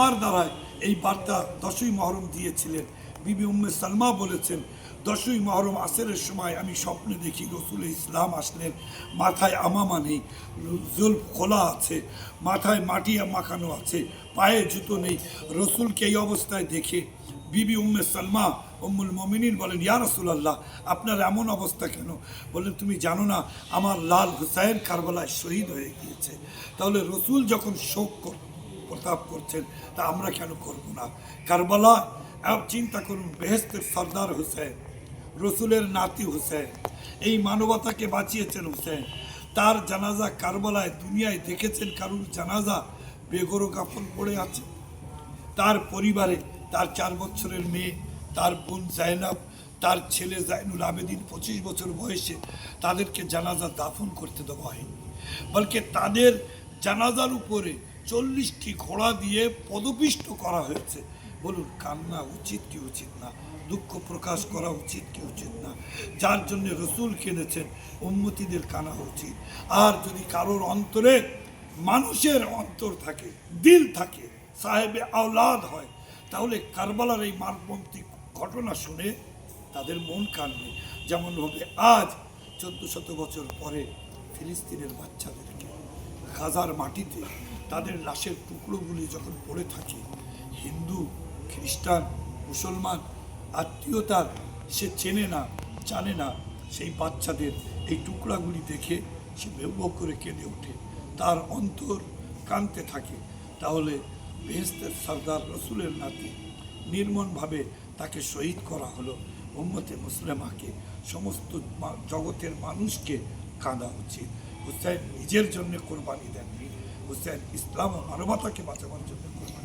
আমার দ্বারায় এই বার্তা 10ই মুহররম দিয়েছিলেন। বিবি উম্মে সালমা বলেছেন, 10ই মুহররম আসরের সময় আমি স্বপ্নে দেখি রসুল ইসলাম আসলেন, মাথায় আমামা নেই, জুলফ খোলা আছে, মাথায় মাটি মাখানো আছে, পায়ে জুতো নেই। রসুলকে এই অবস্থায় দেখে বিবি উম্মে সালমা উম্মুল মুমিনিন বলেন, ইয়া রাসূলুল্লাহ, আপনার এমন অবস্থা কেন? বললেন, তুমি জানো না আমার লাল হুসাইন কারবালায় শহীদ হয়ে গিয়েছে। তাহলে রসুল যখন শোক প্রতাপ করছেন, তা আমরা কেন করব না? কারবালা চিন্তা করুন, বেহেশতের সর্দার হুসেন, রসুলের নাতি হুসেন, এই মানবতাকে বাঁচিয়েছেন হুসেন। তার জানাজা কারবালায় দুনিয়ায় দেখেছেন কারুর জানাজা বেগরো কাফন পড়ে আছে? তার পরিবারে তার 4 বছরের মেয়ে, তার বোন জাইনাব, তার ছেলে জাইনুল আবেদিন 25 বছর বয়সে, তাদেরকে জানাজা দাফন করতে দেওয়া হয়নি, বলকে তাদের জানাজার উপরে 40টি ঘোড়া দিয়ে পদপিষ্ট করা হয়েছে। বলুন, কান্না উচিত কি উচিত না? দুঃখ প্রকাশ করা উচিত কি উচিত না? যার জন্য রসুল কেঁদেছেন, উম্মতিদের কানা উচিত। আর যদি কারোর অন্তরে, মানুষের অন্তর থাকে, দিল থাকে, সাহেবে আওলাদ হয়, তাহলে কারবালার এই মর্মান্তিক ঘটনা শুনে তাদের মন কাঁদবে। যেমনভাবে আজ 1400 বছর পরে ফিলিস্তিনের বাচ্চাদেরকে গাজার মাটিতে তাদের লাশের টুকরোগুলি যখন পড়ে থাকে, হিন্দু, খ্রিস্টান, মুসলমান আত্মীয়তার সে চেনে না, জানে না, সেই বাচ্চাদের এই টুকরাগুলি দেখে সে বেউ করে কেঁদে ওঠে, তার অন্তর কাঁদতে থাকে। তাহলে বেহেশতের সর্দার রসুলের নাতি নির্মমভাবে তাকে শহীদ করা হলো। উম্মতে মুসলিমাকে, সমস্ত জগতের মানুষকে কাঁদা উচিত। হুসেন নিজের জন্য কোরবানি দেননি, হুসেন ইসলাম ও মানবতাকে বাঁচাবার জন্য কোরবানি